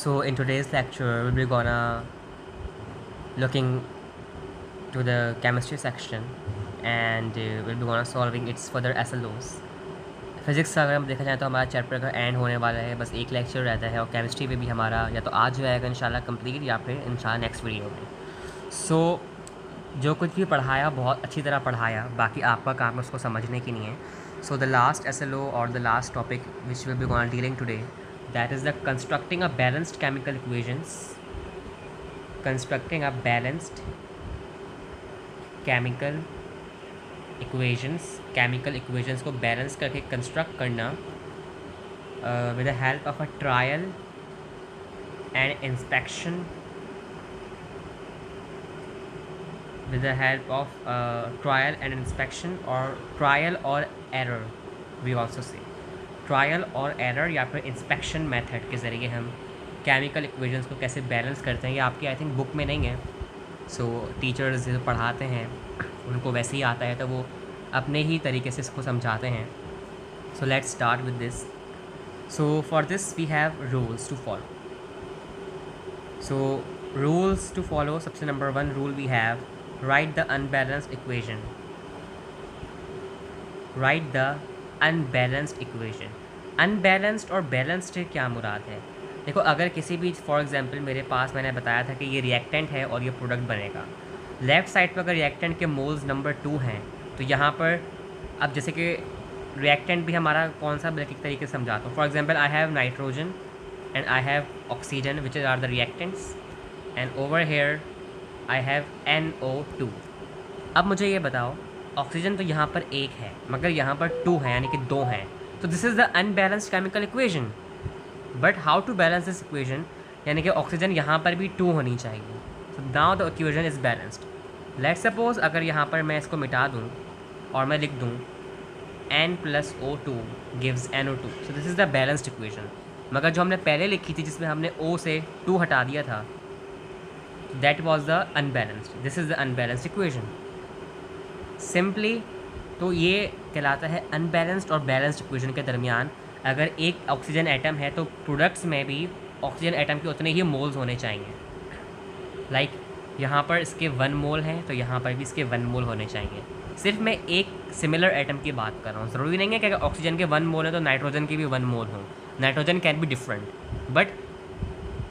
So in today's lecture, we'll be gonna looking to the chemistry section and we'll be gonna solving its further SLOs. Physics का अगर हम देखा जाए तो हमारा चैप्टर का एंड होने वाला है, बस एक लेक्चर रहता है और केमिस्ट्री में भी हमारा या तो आज जाएगा इंशाल्लाह कंप्लीट या फिर इंशाल्लाह नेक्स्ट वीडियो में. सो जो कुछ भी पढ़ाया बहुत अच्छी तरह पढ़ाया, बाकी आपका काम है उसको समझने की नहीं है. सो द लास्ट SLO और the last topic which will be gonna dealing today, that is the constructing a balanced chemical equations. Constructing a balanced chemical equations को बैलेंस करके कंस्ट्रक्ट करना with the help of a trial and inspection, with the help of trial and inspection or trial or error, we also say trial और error या फिर inspection method के ज़रिए हम chemical equations को कैसे बैलेंस करते हैं. ये आपकी आई थिंक बुक में नहीं है. सो टीचर्स जो पढ़ाते हैं उनको वैसे ही आता है तो वो अपने ही तरीके से इसको समझाते हैं. So let's start with this. So for this we have rules to follow. So rules to follow, सबसे number 1 rule we have, write the unbalanced equation. write the unbalanced equation. unbalanced और balanced से क्या मुराद है? देखो, अगर किसी भी for example मेरे पास मैंने बताया था कि ये रिएक्टेंट है और ये प्रोडक्ट बनेगा. लेफ़्ट साइड पर अगर रिएक्टेंट के मोल्स नंबर 2 हैं तो यहाँ पर अब जैसे कि रिएक्टेंट भी हमारा कौन सा एक तरीके से समझाता हूँ. For example I have nitrogen and I have oxygen which are the reactants and over here I have NO2. अब मुझे ये बताओ, ऑक्सीजन तो यहाँ पर एक है मगर यहाँ पर 2 है यानी कि 2 हैं. तो this is the unbalanced chemical equation. But how to balance this equation, यानी कि ऑक्सीजन यहाँ पर भी 2 होनी चाहिए. So now the equation is balanced. Let's suppose अगर यहाँ पर मैं इसको मिटा दूँ और मैं लिख दूँ N+O2 gives NO2. So this is the balanced equation. मगर जो हमने पहले लिखी थी जिसमें हमने O से 2 हटा दिया था, that was the unbalanced. this is the unbalanced equation simply. तो ये कहलाता है अनबैलेंस्ड और बैलेंस्ड इक्वेशन के दरमियान अगर एक ऑक्सीजन एटम है तो प्रोडक्ट्स में भी ऑक्सीजन एटम के उतने ही मोल्स होने चाहिए. लाइक यहाँ पर इसके 1 मोल हैं तो यहाँ पर भी इसके 1 मोल होने चाहिए. सिर्फ मैं एक सिमिलर एटम की बात कर रहा हूँ. ज़रूरी नहीं है कि अगर ऑक्सीजन के 1 मोल है तो नाइट्रोजन के भी 1 मोल हों. Nitrogen can be different, but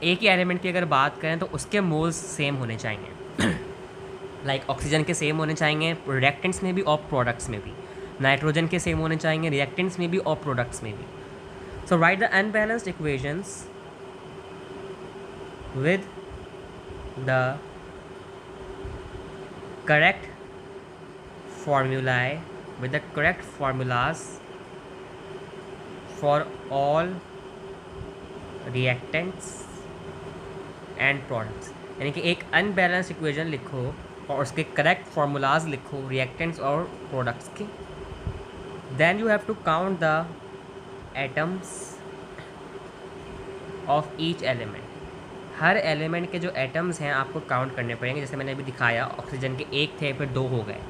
एक ही एलिमेंट की अगर बात करें तो उसके मोल्स सेम होने चाहिए. लाइक ऑक्सीजन के सेम होने चाहिए रिएक्टेंट्स में भी और प्रोडक्ट्स में भी. नाइट्रोजन के सेम होने चाहिए रिएक्टेंट्स में भी और प्रोडक्ट्स में भी. So write the unbalanced equations with the correct formulae, with the correct formulas for all reactants and products. यानी कि एक अनबैलेंस इक्वेशन लिखो और उसके करेक्ट फार्मूलाज लिखो रिएक्टेंट्स और प्रोडक्ट्स के. Then you have to count the atoms of each element. हर एलिमेंट के जो एटम्स हैं आपको काउंट करने पड़ेंगे. जैसे मैंने अभी दिखाया, ऑक्सीजन के 1 थे फिर 2 हो गए.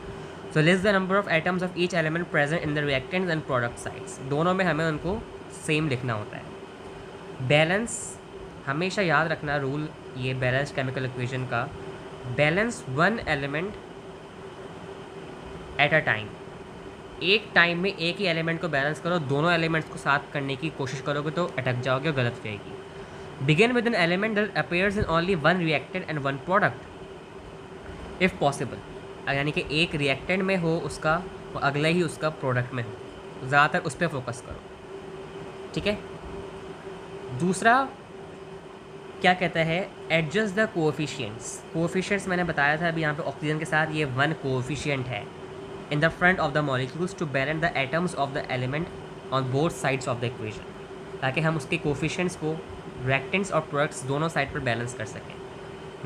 So list the number of atoms of each element present in the reactants and product sides. दोनों में हमें उनको सेम लिखना होता है. बैलेंस हमेशा याद रखना रूल ये बैलेंस केमिकल इक्वेशन का, balance 1 element at a time. एक टाइम में एक ही एलिमेंट को बैलेंस करो. दोनों एलिमेंट्स को साथ करने की कोशिश करोगे तो अटक जाओगे और गलत जाएगी. Begin with an element that appears in only 1 reactant and 1 product if possible. यानी कि एक रिएक्टेंट में हो उसका और अगला ही उसका प्रोडक्ट में हो. ज़्यादातर उस पर फोकस करो. ठीक है. दूसरा क्या कहता है, एडजस्ट द कोएफिशिएंट्स. कोएफिशिएंट्स मैंने बताया था अभी यहाँ पे ऑक्सीजन के साथ ये 1 कोएफिशिएंट है in the front of the molecules to balance the atoms of the element on both sides of the equation, ताकि हम उसके कोएफिशिएंट्स को रिएक्टेंट्स और प्रोडक्ट्स दोनों साइड पर बैलेंस कर सकें.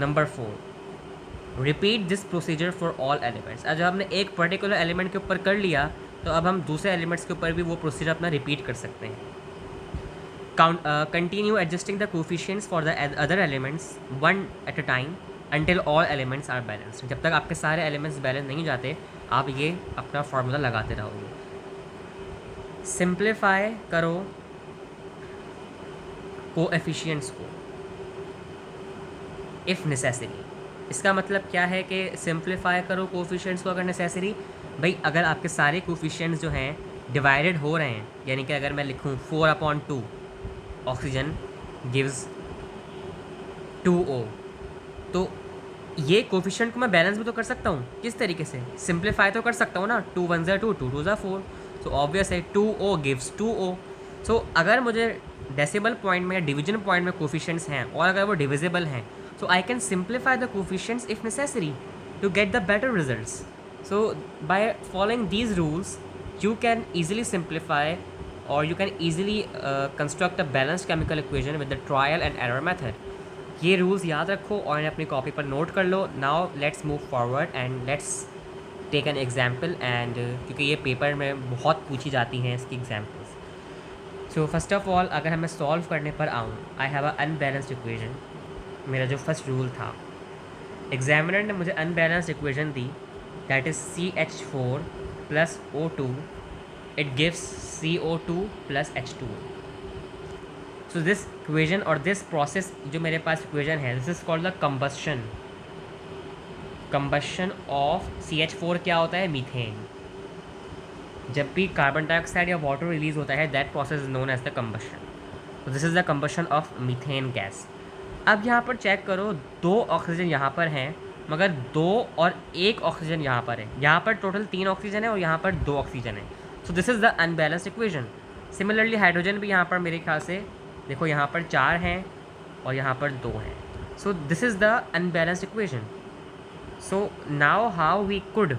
Number 4, repeat this procedure for all elements. अब जब हमने एक पर्टिकुलर एलिमेंट के ऊपर कर लिया तो अब हम दूसरे एलिमेंट्स के ऊपर भी वो प्रोसीजर अपना रिपीट कर सकते हैं. Continue adjusting the coefficients for the other elements one at a time until all elements are balanced. जब तक आपके सारे एलिमेंट्स बैलेंस नहीं जाते आप ये अपना फार्मूला लगाते रहोगे. सिंप्लीफाई करो कोएफिशिएंट्स को. If necessary. इसका मतलब क्या है कि सिंप्लीफाई करो कोफिशिएंट्स को अगर नेसेसरी। भाई अगर आपके सारे कोफिशिएंट्स जो हैं डिवाइडेड हो रहे हैं, यानी कि अगर मैं लिखूँ 4/2 ऑक्सीजन गिव्स 2O, तो ये कोफिशिएंट को मैं बैलेंस भी तो कर सकता हूँ। किस तरीके से? सिंप्लीफाई तो कर सकता हूँ ना, 2 1 2, 2 2 4। सो ऑब्वियस है 2O गिव्स 2O। सो अगर मुझे डेसिमल पॉइंट में या डिवीजन पॉइंट में कोफिशिएंट्स हैं और अगर वो डिविजिबल हैं, so I can simplify the coefficients if necessary to get the better results. So by following these rules you can easily simplify or you can easily construct a balanced chemical equation with the trial and error method. ये rules याद रखो और इन्हें अपनी copy पर note कर लो. Now let's move forward and let's take an example. एंड क्योंकि ये पेपर में बहुत पूछी जाती हैं इसकी examples. So first of all अगर हमें सॉल्व करने पर आऊँ, I have a unbalanced equation. मेरा जो फर्स्ट रूल था, एग्जामिनर ने मुझे अनबैलेंस्ड इक्वेशन दी, that is CH4 plus O2, it gives CO2 plus H2O. So this equation और दिस प्रोसेस जो मेरे पास इक्वेशन है, this is called the combustion of CH4. क्या होता है? मीथेन. जब भी कार्बन डाइऑक्साइड या वाटर रिलीज होता है, that process is known as the combustion. तो this is the combustion of methane gas. अब यहाँ पर चेक करो, 2 ऑक्सीजन यहाँ पर हैं, मगर 2 और 1 ऑक्सीजन यहाँ पर है. यहाँ पर टोटल 3 ऑक्सीजन है और यहाँ पर 2 ऑक्सीजन है. सो this is the unbalanced equation. Similarly hydrogen भी यहाँ पर मेरे ख्याल से देखो, यहाँ पर 4 हैं और यहाँ पर 2 हैं. So this is the unbalanced equation. So now how we could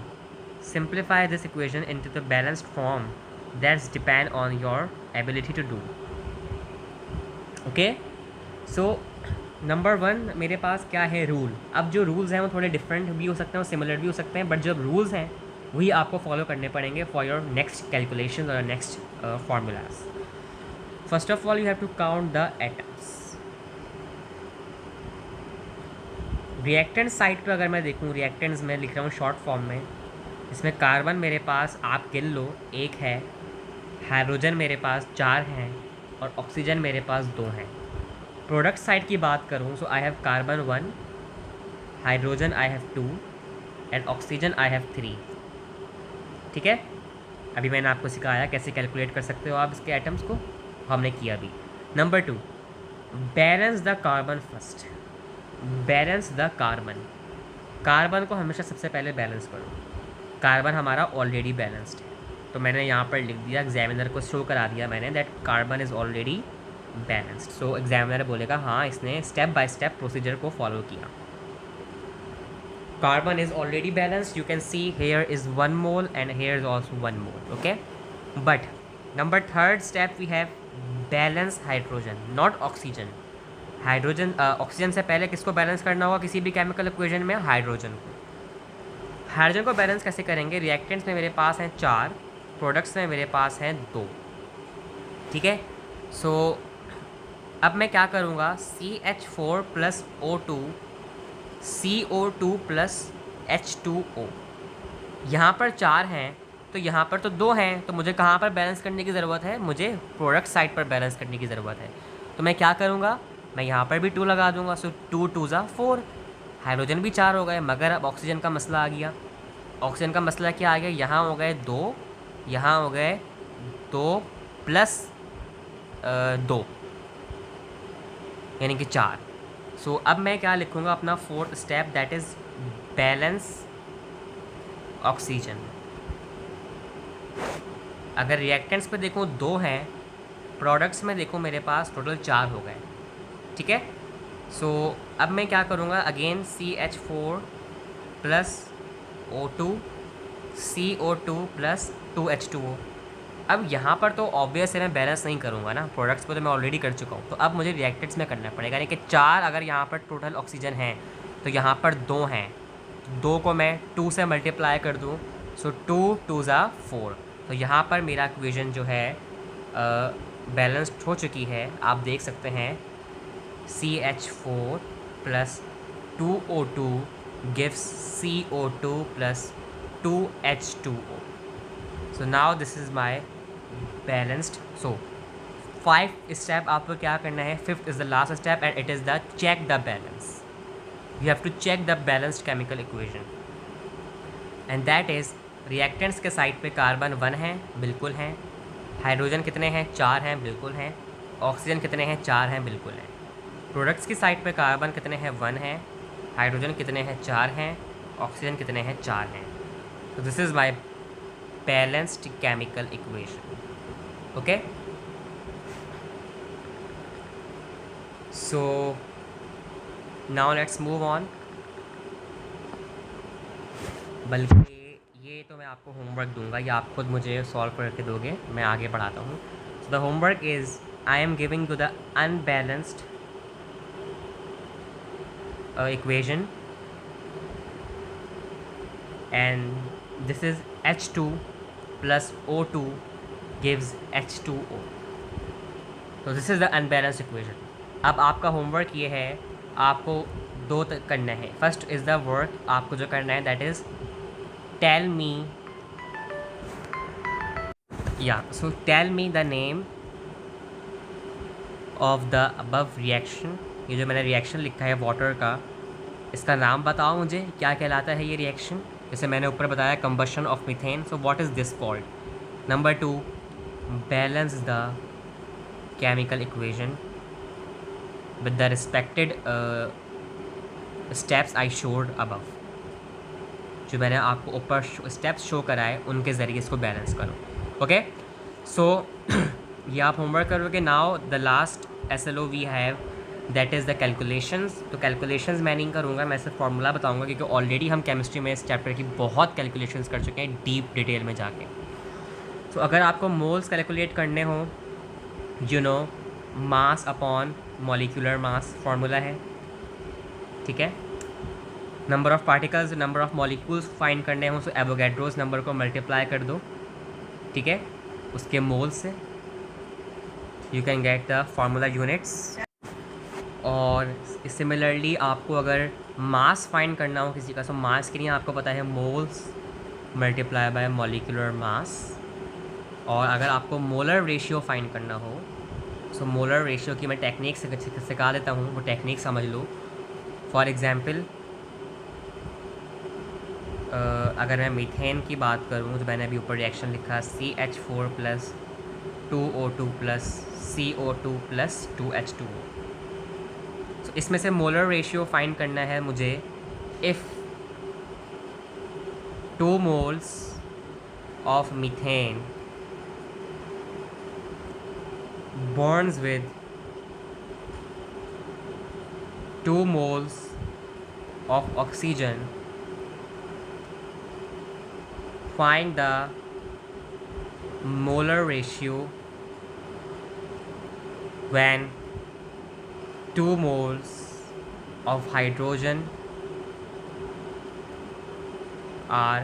simplify this equation into the balanced form, that's depend on your ability to do. Okay, so number 1 मेरे पास क्या है? रूल. अब जो रूल्स हैं वो थोड़े डिफरेंट भी हो सकते हैं और सिमिलर भी हो सकते हैं, बट जब रूल्स हैं वही आपको फॉलो करने पड़ेंगे फॉर योर नेक्स्ट कैलकुलेशन और next formulas. First of all you have to count the atoms. Reactant side पर अगर मैं देखूँ, रिएक्टेंट्स में लिख रहा हूँ शॉर्ट फॉर्म में. इसमें कार्बन मेरे पास आप गिन लो 1 है, हाइड्रोजन मेरे पास 4 हैं और ऑक्सीजन मेरे पास 2 हैं. प्रोडक्ट साइड की बात करूँ, so I have carbon 1, hydrogen I have 2 and oxygen I have 3. ठीक है, अभी मैंने आपको सिखाया कैसे कैलकुलेट कर सकते हो आप इसके एटम्स को, हमने किया भी. Number 2, balance the carbon first. Balance the carbon. Carbon को हमेशा सबसे पहले बैलेंस करो. कार्बन हमारा ऑलरेडी बैलेंस्ड है, तो मैंने यहाँ पर लिख दिया, एग्जामिनर को शो करा दिया मैंने, that carbon is already balanced. So examiner बोलेगा हाँ, इसने स्टेप बाय स्टेप प्रोसीजर को फॉलो किया. Carbon is already balanced. You can see here is 1 mole and here is also 1 mole. Okay, but number 3rd step we have balance hydrogen, not oxygen. Hydrogen oxygen से पहले किसको balance करना होगा किसी भी chemical equation में? Hydrogen को. Hydrogen को बैलेंस कैसे करेंगे? रिएक्टेंट्स में मेरे पास हैं 4, प्रोडक्ट्स में मेरे पास हैं 2. ठीक है, सो अब मैं क्या करूँगा, CH4 plus O2, CO2 plus H2O. यहाँ पर 4 हैं तो यहाँ पर तो 2 हैं, तो मुझे कहाँ पर बैलेंस करने की ज़रूरत है? मुझे प्रोडक्ट साइड पर बैलेंस करने की ज़रूरत है. तो मैं क्या करूँगा, मैं यहाँ पर भी 2 लगा दूँगा. सो 2 2 ज़ा 4. हाइड्रोजन भी 4 हो गए, मगर अब ऑक्सीजन का मसला आ गया. ऑक्सीजन का मसला क्या आ गया? यहाँ हो गए 2, यहाँ हो गए 2 प्लस 2, यानी कि 4. सो अब मैं क्या लिखूँगा अपना 4th step, that is balance oxygen. अगर रिएक्टेंट्स पे देखूँ 2 हैं, प्रोडक्ट्स में देखूँ मेरे पास टोटल 4 हो गए. ठीक है, सो अब मैं क्या करूँगा, again CH4 plus O2, CO2 plus 2H2O. अब यहाँ पर तो ऑब्वियस है मैं बैलेंस नहीं करूँगा ना, प्रोडक्ट्स पे तो मैं ऑलरेडी कर चुका हूँ. तो अब मुझे रिएक्टेंट्स में करना पड़ेगा, यानी कि 4 अगर यहाँ पर टोटल ऑक्सीजन हैं तो यहाँ पर 2 हैं, 2 को मैं 2 से मल्टीप्लाई कर दूँ, सो 2 2 ज़ा 4. तो यहाँ पर मेरा इक्वेशन जो है बैलेंस्ड हो चुकी है. आप देख सकते हैं CH4 plus 2O2 gives CO2 plus 2H2O. So now this is my balanced. So 5 step आपको क्या करना है, 5th is the last step and it is the check the balance. You have to check the balanced chemical equation, and that is reactants के side पे carbon 1 है, बिल्कुल हैं। Hydrogen कितने हैं? 4 हैं, बिल्कुल हैं। ऑक्सीजन कितने हैं? 4 हैं, बिल्कुल हैं। प्रोडक्ट्स की साइड पे कार्बन कितने हैं? 1 है। हाइड्रोजन कितने हैं? 4 हैं। ऑक्सीजन कितने हैं? 4 हैं। तो this is my balanced chemical equation. Okay, so now let's move on. बल्कि ये तो मैं आपको होमवर्क दूंगा, या आप खुद मुझे सॉल्व करके दोगे, मैं आगे बढ़ाता हूँ। So the homework is I am giving to the unbalanced equation, and this is H2 plus O2 gives H2O. तो this is the unbalanced equation. अब आपका होमवर्क ये है, आपको दो करना है। फर्स्ट इज़ द वर्क, आपको जो करना है that is tell me, tell me the name of the above reaction. ये जो मैंने रिएक्शन लिखा है वाटर का, इसका नाम बताओ मुझे, क्या कहलाता है ये रिएक्शन। जैसे मैंने ऊपर बताया combustion of methane, so what is this called. Number 2, balance the chemical equation with the respected steps I showed above. जो मैंने आपको ऊपर स्टेप्स शो कराए, उनके ज़रिए इसको बैलेंस करो। ओके, सो ये आप होमवर्क करोगे। Now the last SLO we have, that is the calculations. तो कैलकुलेशंस मैं नहीं करूँगा, मैं सिर्फ फार्मूला बताऊँगा, क्योंकि ऑलरेडी हम केमिस्ट्री में इस चैप्टर की बहुत कैलकुलेशंस कर चुके हैं डीप डिटेल में जाके। तो अगर आपको मोल्स कैलकुलेट करने हो, you know mass upon molecular mass formula है, ठीक है। Number of particles, number of molecules find करने हो, सो एवोगैड्रोस नंबर को मल्टीप्लाई कर दो, ठीक है, उसके मोल से। You can get the formula units. और सिमिलरली आपको अगर मास फाइंड करना हो किसी का, सो मास के लिए आपको पता है moles multiply by molecular mass. और अगर आपको मोलर रेशियो फाइंड करना हो, सो मोलर रेशियो की मैं टेक्निक सिखा देता हूँ, वो टेक्निक समझ लो। फॉर एग्ज़ाम्पल, अगर मैं मीथेन की बात करूँ, तो मैंने अभी ऊपर रिएक्शन लिखा CH4 plus 2O2 plus CO2 plus 2H2O। तो इसमें से मोलर रेशियो फाइंड करना है मुझे। If 2 moles of methane bonds with 2 moles of oxygen, find the molar ratio when 2 moles of hydrogen are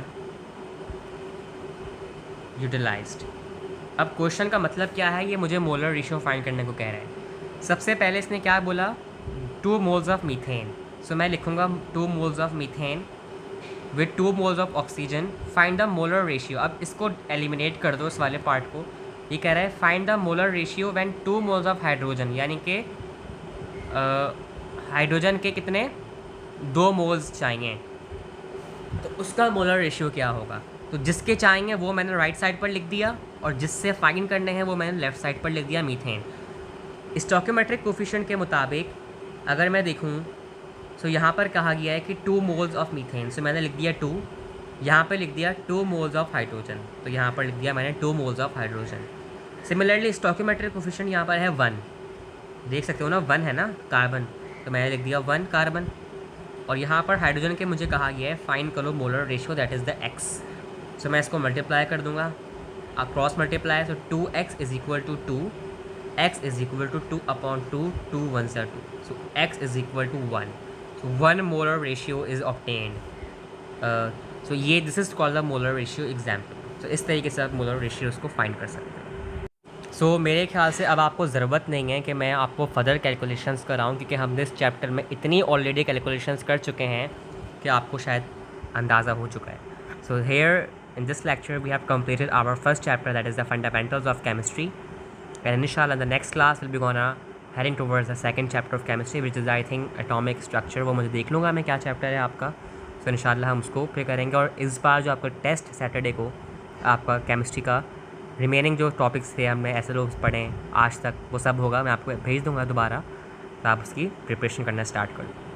utilized। अब क्वेश्चन का मतलब क्या है, ये मुझे मोलर रेशियो फाइंड करने को कह रहा है। सबसे पहले इसने क्या बोला, 2 मोल्स ऑफ मीथेन। सो मैं लिखूँगा 2 moles of methane with 2 moles of oxygen, find the molar ratio. अब इसको एलिमिनेट कर दो, इस वाले पार्ट को। ये कह रहा है find the molar ratio when 2 moles of hydrogen, यानी कि हाइड्रोजन के कितने 2 मोल्स चाहिए, तो उसका मोलर रेशियो क्या होगा। तो जिसके चाहिए वो मैंने राइट साइड पर लिख दिया, और जिससे फाइंड करने हैं वो मैंने लेफ़्ट साइड पर लिख दिया, मीथेन। स्टोइकोमेट्रिक कोफिशिएंट के मुताबिक अगर मैं देखूँ, सो यहाँ पर कहा गया है कि 2 मोल्स ऑफ मीथेन, सो मैंने लिख दिया 2, यहाँ पे लिख दिया 2 मोल्स ऑफ हाइड्रोजन, तो यहाँ पर लिख दिया मैंने 2 moles of hydrogen. Similarly stoichiometric coefficient यहाँ पर है 1, देख सकते हो ना, 1 है ना कार्बन, तो मैंने लिख दिया 1 कार्बन। और यहाँ पर हाइड्रोजन के मुझे कहा गया है फाइंड करो molar ratio, that is the x। So मैं इसको मल्टीप्लाई कर दूँगा, cross multiply, so 2x is equal to 2, x is equal to 2 upon 2, 2 1 से 2, so x is equal to 1, so 1 molar ratio is obtained. So ये this is called the molar ratio example. तो इस तरीके से आप molar ratios को find कर सकते हैं। सो मेरे ख्याल से अब आपको ज़रूरत नहीं है कि मैं आपको फर्दर कैलकुलेशंस कराऊं, क्योंकि हमने इस चैप्टर में इतनी ऑलरेडी कैलकुलेशंस कर चुके हैं कि आपको शायद अंदाज़ा हो चुका है। So here in this lecture we have completed our first chapter, that is the fundamentals of chemistry, and inshallah in the next class we'll be gonna heading towards the second chapter of chemistry which is I think atomic structure. वो मुझे देख लूँगा मैं क्या chapter है आपका, तो इंशाल्लाह हम उसको पे करेंगे। और इस बार जो आपका टेस्ट सैटरडे को आपका केमिस्ट्री का रिमेनिंग जो टॉपिक्स थे हमने ऐसे लोग पढ़े आज तक वो सब होगा, मैं आपको भेज दूँगा दोबारा, तो आप उसकी प्रिपरेशन करना स्टार्ट कर दो।